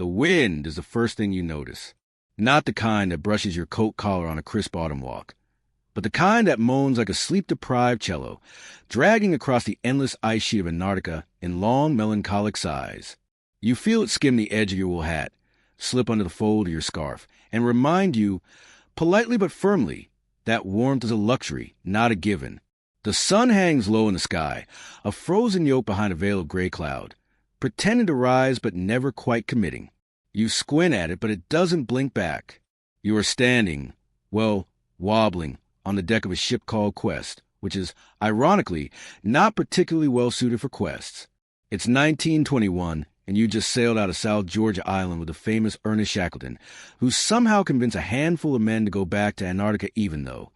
The wind is the first thing you notice. Not the kind that brushes your coat collar on a crisp autumn walk, but the kind that moans like a sleep-deprived cello, dragging across the endless ice sheet of Antarctica in long, melancholic sighs. You feel it skim the edge of your wool hat, slip under the fold of your scarf, and remind you, politely but firmly, that warmth is a luxury, not a given. The sun hangs low in the sky, a frozen yoke behind a veil of gray cloud, pretending to rise but never quite committing. You squint at it, but it doesn't blink back. You are standing, well, wobbling, on the deck of a ship called Quest, which is, ironically, not particularly well-suited for quests. It's 1921, and you just sailed out of South Georgia Island with the famous Ernest Shackleton, who somehow convinced a handful of men to go back to Antarctica even though.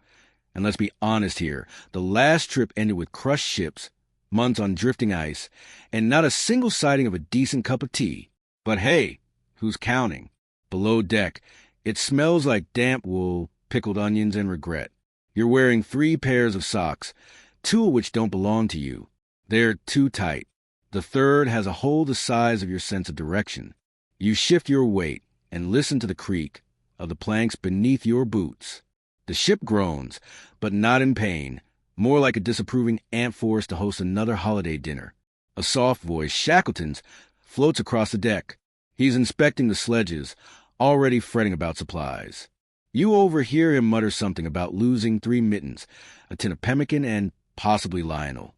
And let's be honest here, the last trip ended with crushed ships, months on drifting ice, and not a single sighting of a decent cup of tea. But hey, who's counting? Below deck, it smells like damp wool, pickled onions, and regret. You're wearing 3 pairs of socks, 2 of which don't belong to you. They're too tight. The third has a hole the size of your sense of direction. You shift your weight and listen to the creak of the planks beneath your boots. The ship groans, but not in pain, more like a disapproving ant forced to host another holiday dinner. A soft voice, Shackleton's, floats across the deck. He's inspecting the sledges, already fretting about supplies. You overhear him mutter something about losing 3 mittens, a tin of pemmican, and possibly Lionel.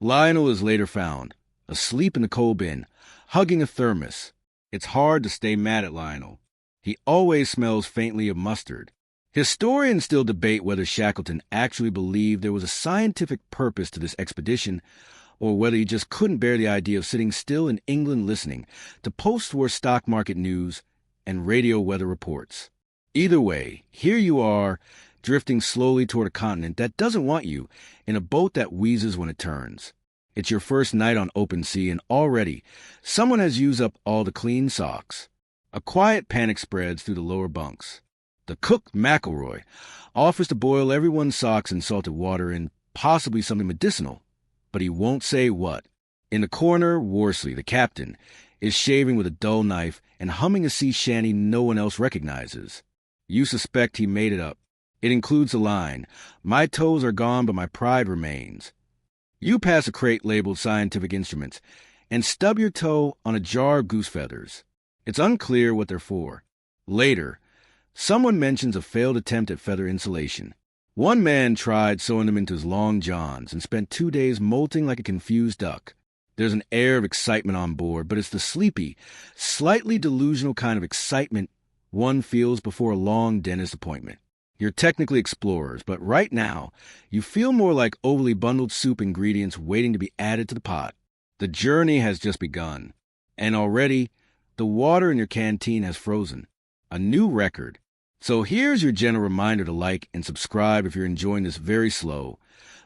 Lionel is later found, asleep in the coal bin, hugging a thermos. It's hard to stay mad at Lionel. He always smells faintly of mustard. Historians still debate whether Shackleton actually believed there was a scientific purpose to this expedition, or whether he just couldn't bear the idea of sitting still in England listening to post-war stock market news and radio weather reports. Either way, here you are, drifting slowly toward a continent that doesn't want you, in a boat that wheezes when it turns. It's your first night on open sea, and already, someone has used up all the clean socks. A quiet panic spreads through the lower bunks. The cook, McElroy, offers to boil everyone's socks in salted water and possibly something medicinal, but he won't say what. In the corner, Worsley, the captain, is shaving with a dull knife and humming a sea shanty no one else recognizes. You suspect he made it up. It includes the line, "My toes are gone, but my pride remains." You pass a crate labeled scientific instruments and stub your toe on a jar of goose feathers. It's unclear what they're for. Later, someone mentions a failed attempt at feather insulation. One man tried sewing them into his long johns and spent 2 days molting like a confused duck. There's an air of excitement on board, but it's the sleepy, slightly delusional kind of excitement one feels before a long dentist appointment. You're technically explorers, but right now, you feel more like overly bundled soup ingredients waiting to be added to the pot. The journey has just begun, and already, the water in your canteen has frozen. A new record. So here's your gentle reminder to like and subscribe if you're enjoying this very slow,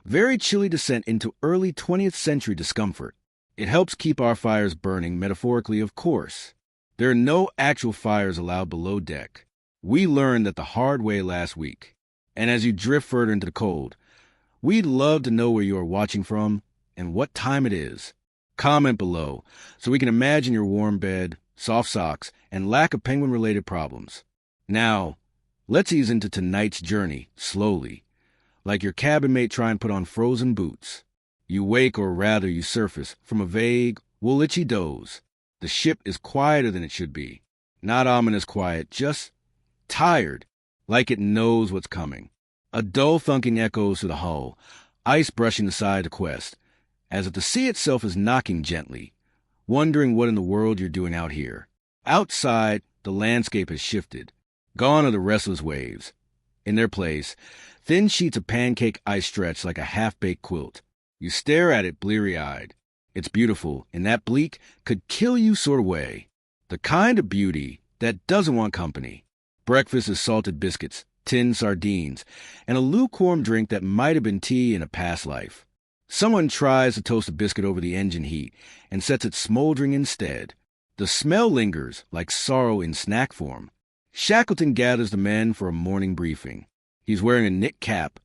very chilly descent into early 20th century discomfort. It helps keep our fires burning, metaphorically, of course. There are no actual fires allowed below deck. We learned that the hard way last week. And as you drift further into the cold, we'd love to know where you are watching from and what time it is. Comment below so we can imagine your warm bed, soft socks, and lack of penguin-related problems. Now, let's ease into tonight's journey, slowly, like your cabin mate trying to put on frozen boots. You wake, or rather you surface, from a vague, wool-itchy doze. The ship is quieter than it should be. Not ominous quiet, just tired, like it knows what's coming. A dull thunking echoes through the hull, ice brushing the side of the Quest, as if the sea itself is knocking gently, wondering what in the world you're doing out here. Outside, the landscape has shifted. Gone are the restless waves. In their place, thin sheets of pancake ice stretch like a half-baked quilt. You stare at it bleary-eyed. It's beautiful, in that bleak, could-kill-you sort of way. The kind of beauty that doesn't want company. Breakfast is salted biscuits, tinned sardines, and a lukewarm drink that might have been tea in a past life. Someone tries to toast a biscuit over the engine heat and sets it smoldering instead. The smell lingers like sorrow in snack form. Shackleton gathers the men for a morning briefing. He's wearing a knit cap,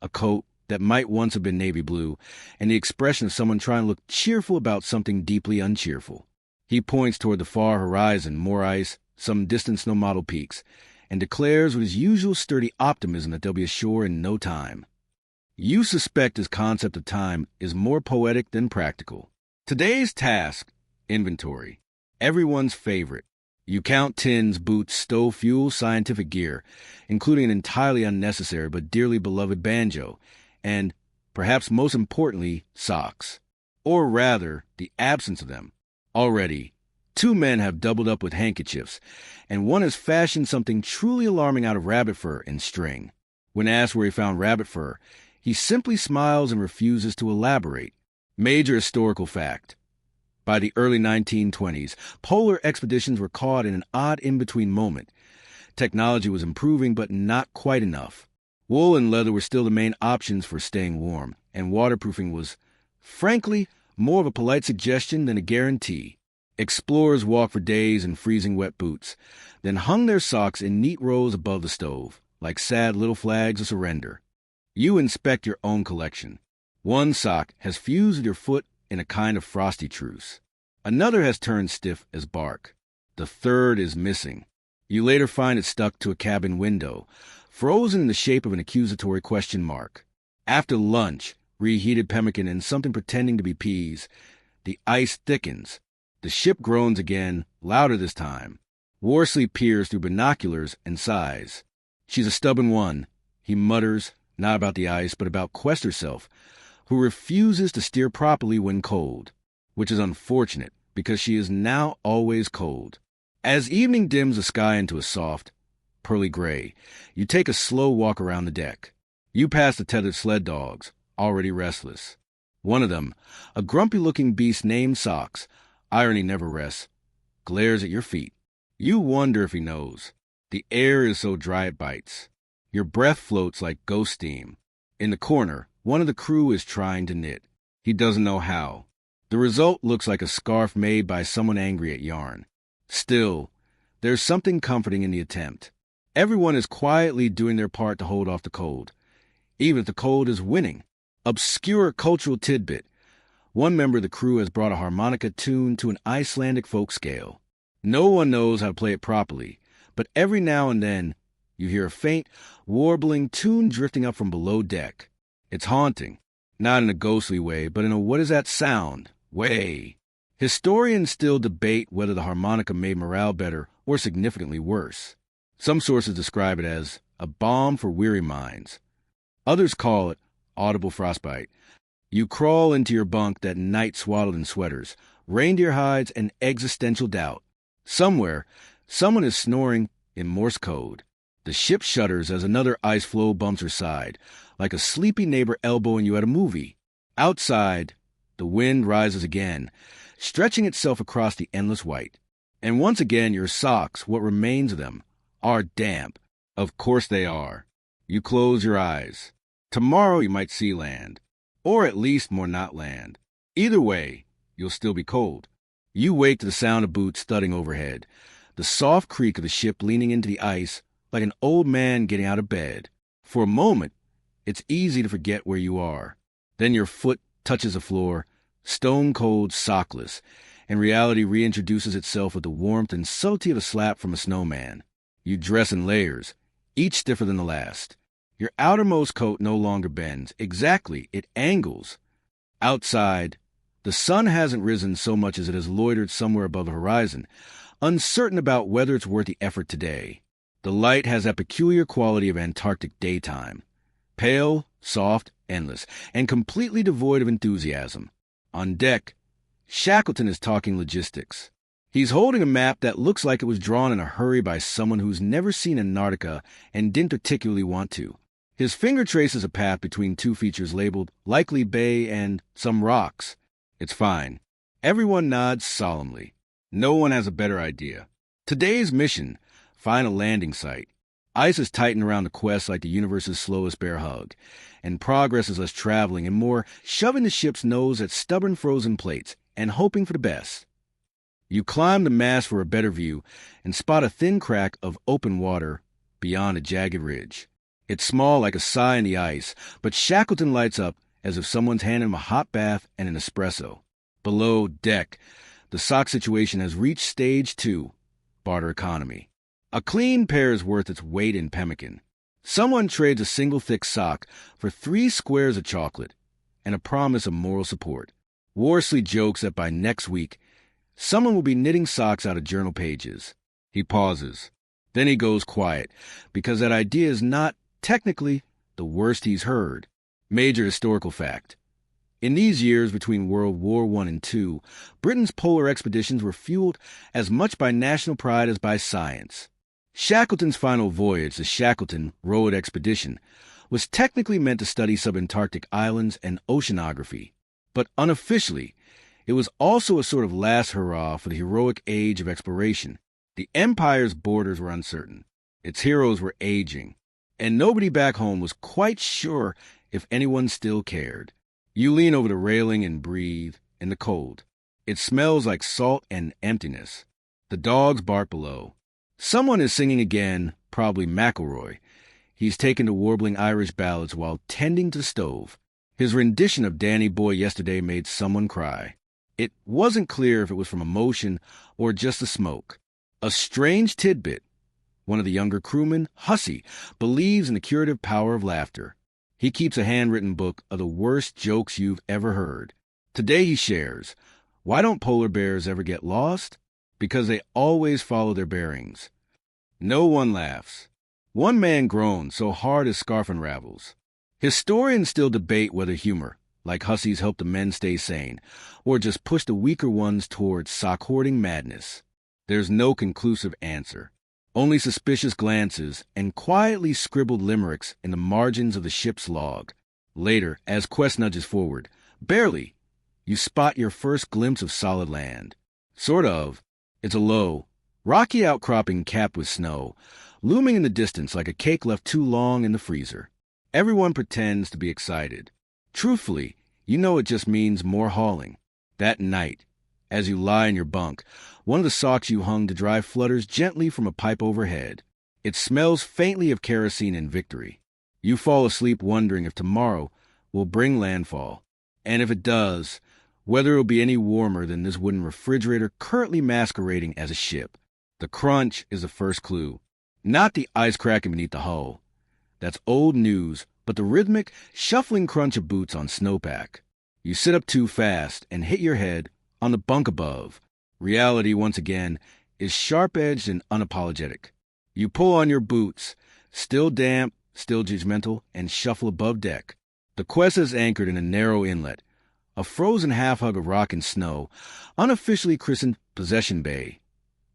a coat that might once have been navy blue, and the expression of someone trying to look cheerful about something deeply uncheerful. He points toward the far horizon, more ice, some distant snow model peaks, and declares with his usual sturdy optimism that they'll be ashore in no time. You suspect his concept of time is more poetic than practical. Today's task, inventory. Everyone's favorite. You count tins, boots, stove fuel, scientific gear, including an entirely unnecessary but dearly beloved banjo, and, perhaps most importantly, socks. Or rather, the absence of them. Already, 2 men have doubled up with handkerchiefs, and one has fashioned something truly alarming out of rabbit fur and string. When asked where he found rabbit fur, he simply smiles and refuses to elaborate. Major historical fact. By the early 1920s, polar expeditions were caught in an odd in-between moment. Technology was improving, but not quite enough. Wool and leather were still the main options for staying warm, and waterproofing was, frankly, more of a polite suggestion than a guarantee. Explorers walked for days in freezing wet boots, then hung their socks in neat rows above the stove, like sad little flags of surrender. You inspect your own collection. One sock has fused with your foot in a kind of frosty truce. Another has turned stiff as bark. The third is missing. You later find it stuck to a cabin window, frozen in the shape of an accusatory question mark. After lunch, reheated pemmican and something pretending to be peas, the ice thickens. The ship groans again, louder this time. Worsley peers through binoculars and sighs. She's a stubborn one, he mutters, not about the ice, but about Quest herself, who refuses to steer properly when cold, which is unfortunate because she is now always cold. As evening dims the sky into a soft, pearly gray, you take a slow walk around the deck. You pass the tethered sled dogs, already restless. One of them, a grumpy-looking beast named Socks, irony never rests, glares at your feet. You wonder if he knows. The air is so dry it bites. Your breath floats like ghost steam. In the corner, one of the crew is trying to knit. He doesn't know how. The result looks like a scarf made by someone angry at yarn. Still, there's something comforting in the attempt. Everyone is quietly doing their part to hold off the cold, even if the cold is winning. Obscure cultural tidbit. One member of the crew has brought a harmonica tuned to an Icelandic folk scale. No one knows how to play it properly, but every now and then you hear a faint, warbling tune drifting up from below deck. It's haunting, not in a ghostly way, but in a what is that sound way. Historians still debate whether the harmonica made morale better or significantly worse. Some sources describe it as a balm for weary minds. Others call it audible frostbite. You crawl into your bunk that night swaddled in sweaters, reindeer hides, and existential doubt. Somewhere, someone is snoring in Morse code. The ship shudders as another ice floe bumps her side, like a sleepy neighbor elbowing you at a movie. Outside, the wind rises again, stretching itself across the endless white. And once again, your socks, what remains of them, are damp. Of course they are. You close your eyes. Tomorrow you might see land. Or at least more not land. Either way, you'll still be cold. You wake to the sound of boots thudding overhead, the soft creak of the ship leaning into the ice like an old man getting out of bed. For a moment, it's easy to forget where you are. Then your foot touches the floor, stone-cold, sockless, and reality reintroduces itself with the warmth and subtlety of a slap from a snowman. You dress in layers, each stiffer than the last. Your outermost coat no longer bends. Exactly, it angles. Outside, the sun hasn't risen so much as it has loitered somewhere above the horizon, uncertain about whether it's worth the effort today. The light has that peculiar quality of Antarctic daytime. Pale, soft, endless, and completely devoid of enthusiasm. On deck, Shackleton is talking logistics. He's holding a map that looks like it was drawn in a hurry by someone who's never seen Antarctica and didn't particularly want to. His finger traces a path between 2 features labeled Likely Bay and some rocks. It's fine. Everyone nods solemnly. No one has a better idea. Today's mission: find a landing site. Ice is tightened around the quest like the universe's slowest bear hug, and progress is less traveling and more shoving the ship's nose at stubborn frozen plates and hoping for the best. You climb the mast for a better view and spot a thin crack of open water beyond a jagged ridge. It's small like a sigh in the ice, but Shackleton lights up as if someone's handed him a hot bath and an espresso. Below deck, The sock situation has reached stage 2, barter economy. A clean pair is worth its weight in pemmican. Someone trades a single thick sock for 3 squares of chocolate and a promise of moral support. Worsley jokes that by next week, someone will be knitting socks out of journal pages. He pauses. Then he goes quiet, because that idea is not, technically, the worst he's heard. Major historical fact. In these years between World War I and II, Britain's polar expeditions were fueled as much by national pride as by science. Shackleton's final voyage, the Shackleton Road Expedition, was technically meant to study subantarctic islands and oceanography, but unofficially, it was also a sort of last hurrah for the heroic age of exploration. The Empire's borders were uncertain, its heroes were aging, and nobody back home was quite sure if anyone still cared. You lean over the railing and breathe in the cold. It smells like salt and emptiness. The dogs bark below. Someone is singing again, probably McElroy. He's taken to warbling Irish ballads while tending to the stove. His rendition of Danny Boy yesterday made someone cry. It wasn't clear if it was from emotion or just the smoke. A strange tidbit. One of the younger crewmen, Hussey, believes in the curative power of laughter. He keeps a handwritten book of the worst jokes you've ever heard. Today he shares, why don't polar bears ever get lost? Because they always follow their bearings. No one laughs. One man groans so hard his scarf unravels. Historians still debate whether humor, like Hussey's, helped the men stay sane, or just pushed the weaker ones towards sock-hoarding madness. There's no conclusive answer. Only suspicious glances and quietly scribbled limericks in the margins of the ship's log. Later, as Quest nudges forward, barely, you spot your first glimpse of solid land. Sort of. It's a low, rocky outcropping capped with snow, looming in the distance like a cake left too long in the freezer. Everyone pretends to be excited. Truthfully, you know it just means more hauling. That night, as you lie in your bunk, one of the socks you hung to dry flutters gently from a pipe overhead. It smells faintly of kerosene and victory. You fall asleep wondering if tomorrow will bring landfall. And if it does, whether it will be any warmer than this wooden refrigerator currently masquerading as a ship. The crunch is the first clue. Not the ice cracking beneath the hull. That's old news, but the rhythmic, shuffling crunch of boots on snowpack. You sit up too fast and hit your head on the bunk above. Reality, once again, is sharp-edged and unapologetic. You pull on your boots, still damp, still judgmental, and shuffle above deck. The Quest is anchored in a narrow inlet, a frozen half-hug of rock and snow, unofficially christened Possession Bay,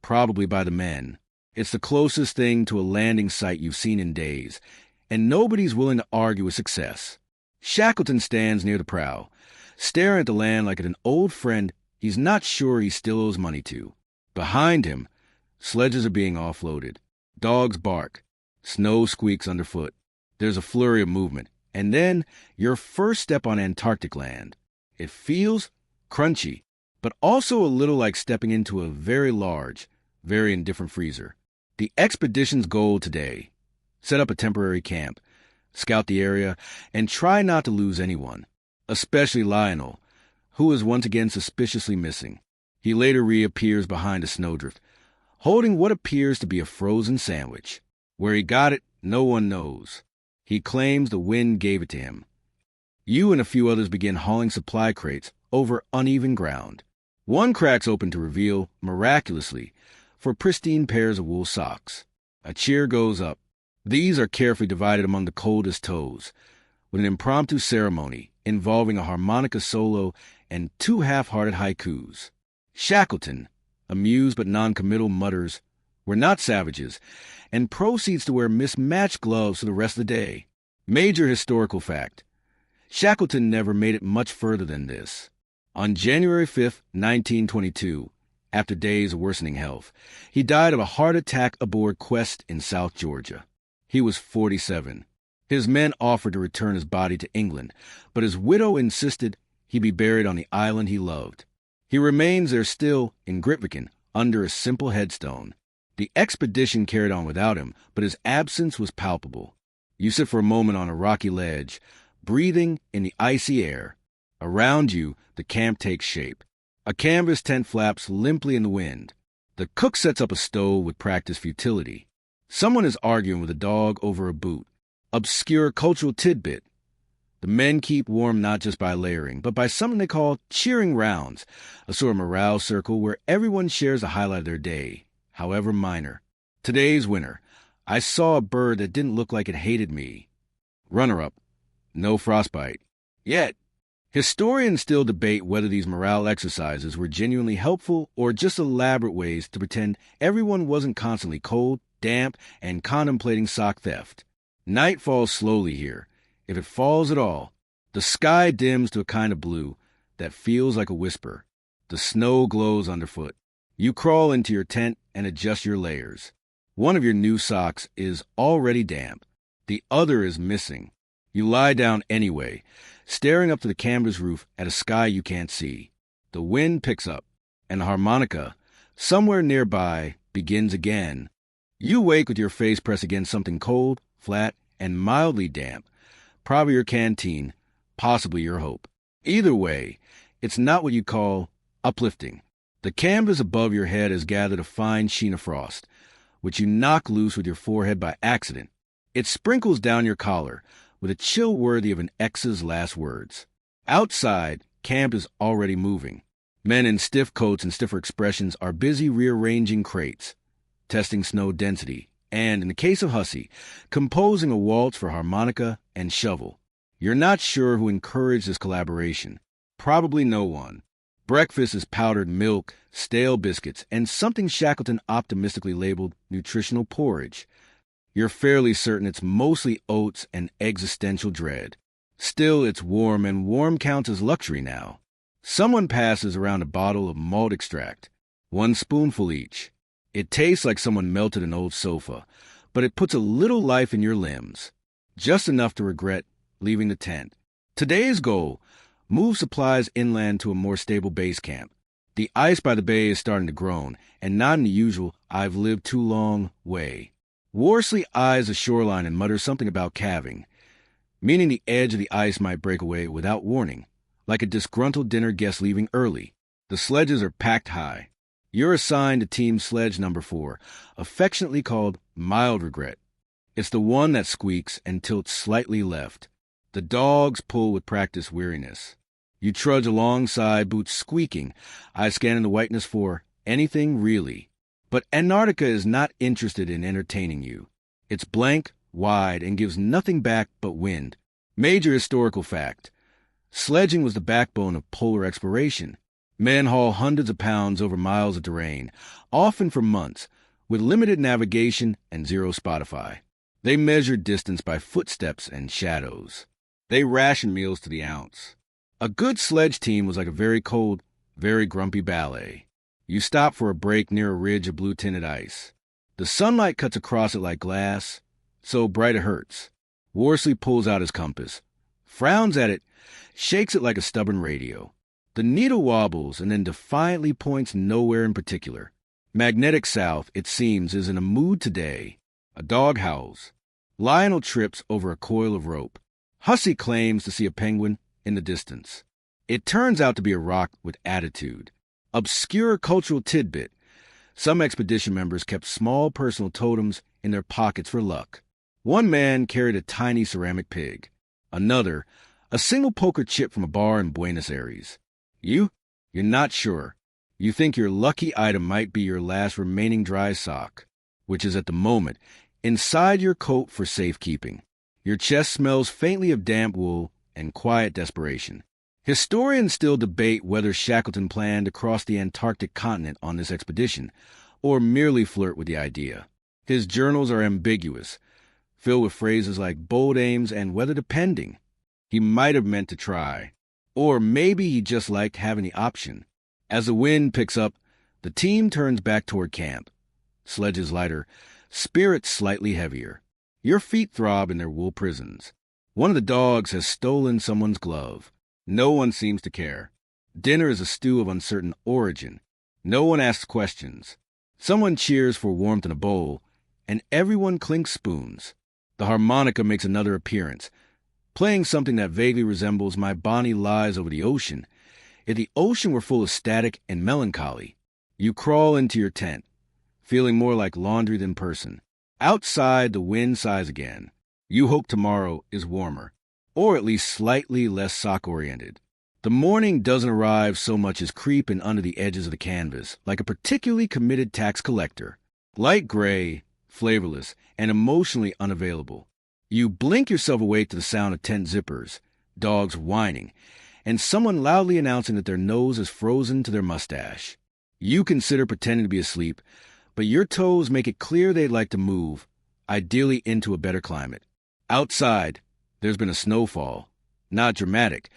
probably by the men. It's the closest thing to a landing site you've seen in days, and nobody's willing to argue with success. Shackleton stands near the prow, staring at the land like at an old friend he's not sure he still owes money to. Behind him, sledges are being offloaded. Dogs bark. Snow squeaks underfoot. There's a flurry of movement. And then your first step on Antarctic land. It feels crunchy, but also a little like stepping into a very large, very indifferent freezer. The expedition's goal today: set up a temporary camp, scout the area, and try not to lose anyone, especially Lionel, who is once again suspiciously missing. He later reappears behind a snowdrift, holding what appears to be a frozen sandwich. Where he got it, no one knows. He claims the wind gave it to him. You and a few others begin hauling supply crates over uneven ground. One cracks open to reveal, miraculously, 4 pristine pairs of wool socks. A cheer goes up. These are carefully divided among the coldest toes, with an impromptu ceremony involving a harmonica solo and 2 half-hearted haikus. Shackleton, amused but non-committal, mutters, "We're not savages," and proceeds to wear mismatched gloves for the rest of the day. Major historical fact. Shackleton never made it much further than this. On January 5, 1922, after days of worsening health, he died of a heart attack aboard Quest in South Georgia. He was 47. His men offered to return his body to England, but his widow insisted he be buried on the island he loved. He remains there still, in Grytviken, under a simple headstone. The expedition carried on without him, but his absence was palpable. You sit for a moment on a rocky ledge, breathing in the icy air. Around you, the camp takes shape. A canvas tent flaps limply in the wind. The cook sets up a stove with practiced futility. Someone is arguing with a dog over a boot. Obscure cultural tidbit. The men keep warm not just by layering, but by something they call cheering rounds, a sort of morale circle where everyone shares a highlight of their day, however minor. Today's winner. I saw a bird that didn't look like it hated me. Runner-up. No frostbite. Yet. Historians still debate whether these morale exercises were genuinely helpful or just elaborate ways to pretend everyone wasn't constantly cold, damp, and contemplating sock theft. Night falls slowly here, if it falls at all. The sky dims to a kind of blue that feels like a whisper. The snow glows underfoot. You crawl into your tent and adjust your layers. One of your new socks is already damp. The other is missing. You lie down anyway, staring up to the canvas roof at a sky you can't see. The wind picks up, and the harmonica, somewhere nearby, begins again. You wake with your face pressed against something cold, flat, and mildly damp. Probably your canteen, possibly your hope. Either way, it's not what you call uplifting. The canvas above your head has gathered a fine sheen of frost, which you knock loose with your forehead by accident. It sprinkles down your collar with a chill worthy of an ex's last words. Outside, camp is already moving. Men in stiff coats and stiffer expressions are busy rearranging crates, testing snow density, and, in the case of Hussey, composing a waltz for harmonica and shovel. You're not sure who encouraged this collaboration. Probably no one. Breakfast is powdered milk, stale biscuits, and something Shackleton optimistically labeled nutritional porridge. You're fairly certain it's mostly oats and existential dread. Still, it's warm, and warm counts as luxury now. Someone passes around a bottle of malt extract, 1 spoonful each. It tastes like someone melted an old sofa, but it puts a little life in your limbs, just enough to regret leaving the tent. Today's goal: move supplies inland to a more stable base camp. The ice by the bay is starting to groan, and not in the usual "I've lived too long" way. Worsley eyes the shoreline and mutters something about calving, meaning the edge of the ice might break away without warning, like a disgruntled dinner guest leaving early. The sledges are packed high. You're assigned to Team Sledge number 4, affectionately called Mild Regret. It's the one that squeaks and tilts slightly left. The dogs pull with practiced weariness. You trudge alongside, boots squeaking, eyes scanning the whiteness for anything really. But Antarctica is not interested in entertaining you. It's blank, wide, and gives nothing back but wind. Major historical fact: sledging was the backbone of polar exploration. Men haul hundreds of pounds over miles of terrain, often for months, with limited navigation and zero Spotify. They measured distance by footsteps and shadows. They rationed meals to the ounce. A good sledge team was like a very cold, very grumpy ballet. You stop for a break near a ridge of blue-tinted ice. The sunlight cuts across it like glass, so bright it hurts. Worsley pulls out his compass, frowns at it, shakes it like a stubborn radio. The needle wobbles and then defiantly points nowhere in particular. Magnetic South, it seems, is in a mood today. A dog howls. Lionel trips over a coil of rope. Hussey claims to see a penguin in the distance. It turns out to be a rock with attitude. Obscure cultural tidbit: some expedition members kept small personal totems in their pockets for luck. One man carried a tiny ceramic pig. Another, a single poker chip from a bar in Buenos Aires. You're not sure. You think your lucky item might be your last remaining dry sock, which is at the moment inside your coat for safekeeping. Your chest smells faintly of damp wool and quiet desperation. Historians still debate whether Shackleton planned to cross the Antarctic continent on this expedition, or merely flirt with the idea. His journals are ambiguous, filled with phrases like bold aims and weather depending. He might have meant to try. Or maybe he just liked having the option. As the wind picks up, the team turns back toward camp. Sledges lighter, spirits slightly heavier. Your feet throb in their wool prisons. One of the dogs has stolen someone's glove. No one seems to care. Dinner is a stew of uncertain origin. No one asks questions. Someone cheers for warmth in a bowl, and everyone clinks spoons. The harmonica makes another appearance, playing something that vaguely resembles My Bonnie Lies Over the Ocean. If the ocean were full of static and melancholy, you crawl into your tent, feeling more like laundry than person. Outside, the wind sighs again. You hope tomorrow is warmer, or at least slightly less sock-oriented. The morning doesn't arrive so much as creep in under the edges of the canvas, like a particularly committed tax collector. Light gray, flavorless, and emotionally unavailable. You blink yourself awake to the sound of tent zippers, dogs whining, and someone loudly announcing that their nose is frozen to their mustache. You consider pretending to be asleep, but your toes make it clear they'd like to move, ideally into a better climate. Outside, there's been a snowfall. Not dramatic,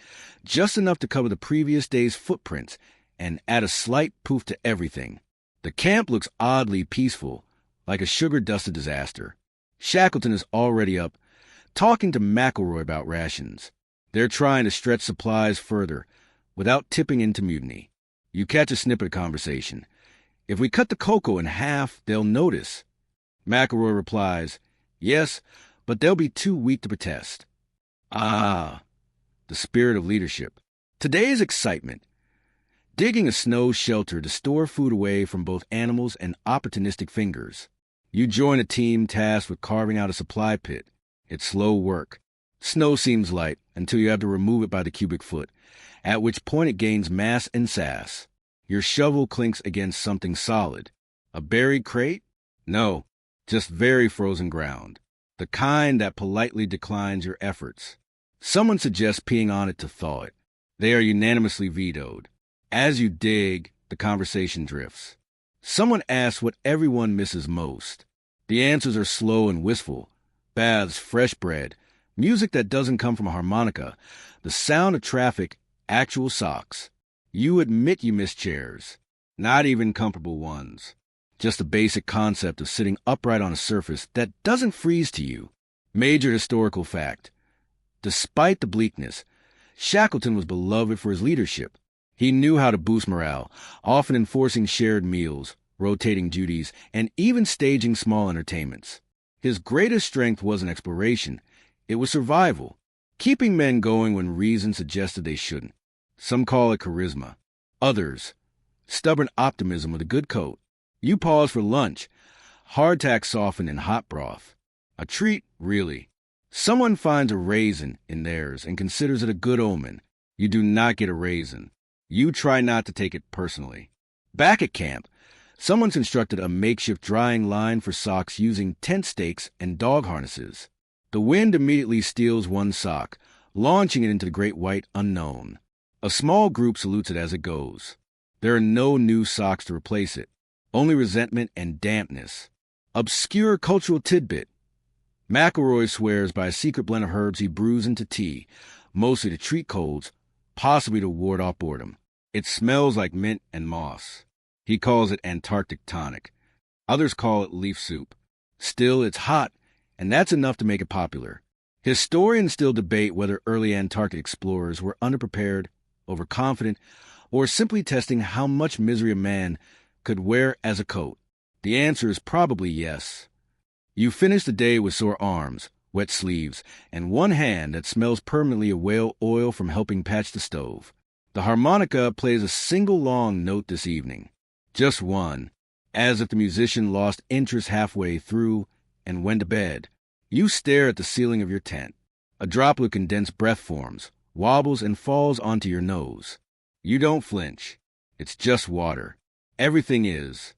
just enough to cover the previous day's footprints and add a slight poof to everything. The camp looks oddly peaceful, like a sugar-dusted disaster. Shackleton is already up, talking to McElroy about rations. They're trying to stretch supplies further, without tipping into mutiny. You catch a snippet of conversation. If we cut the cocoa in half, they'll notice. McElroy replies, yes, but they'll be too weak to protest. Ah, the spirit of leadership. Today's excitement. Digging a snow shelter to store food away from both animals and opportunistic fingers. You join a team tasked with carving out a supply pit. It's slow work. Snow seems light until you have to remove it by the cubic foot, at which point it gains mass and sass. Your shovel clinks against something solid. A buried crate? No, just very frozen ground. The kind that politely declines your efforts. Someone suggests peeing on it to thaw it. They are unanimously vetoed. As you dig, the conversation drifts. Someone asks what everyone misses most. The answers are slow and wistful. Baths, fresh bread, music that doesn't come from a harmonica, the sound of traffic, actual socks. You admit you miss chairs. Not even comfortable ones. Just a basic concept of sitting upright on a surface that doesn't freeze to you. Major historical fact. Despite the bleakness, Shackleton was beloved for his leadership. He knew how to boost morale, often enforcing shared meals, rotating duties, and even staging small entertainments. His greatest strength wasn't exploration. It was survival, keeping men going when reason suggested they shouldn't. Some call it charisma. Others, stubborn optimism with a good coat. You pause for lunch, hardtack softened in hot broth. A treat, really. Someone finds a raisin in theirs and considers it a good omen. You do not get a raisin. You try not to take it personally. Back at camp, someone's constructed a makeshift drying line for socks using tent stakes and dog harnesses. The wind immediately steals one sock, launching it into the great white unknown. A small group salutes it as it goes. There are no new socks to replace it, only resentment and dampness. Obscure cultural tidbit. McElroy swears by a secret blend of herbs he brews into tea, mostly to treat colds, possibly to ward off boredom. It smells like mint and moss. He calls it Antarctic tonic. Others call it leaf soup. Still, it's hot, and that's enough to make it popular. Historians still debate whether early Antarctic explorers were underprepared, overconfident, or simply testing how much misery a man could wear as a coat. The answer is probably yes. You finish the day with sore arms, wet sleeves, and one hand that smells permanently of whale oil from helping patch the stove. The harmonica plays a single long note this evening. Just one, as if the musician lost interest halfway through and went to bed. You stare at the ceiling of your tent. A droplet of condensed breath forms, wobbles, and falls onto your nose. You don't flinch. It's just water. Everything is.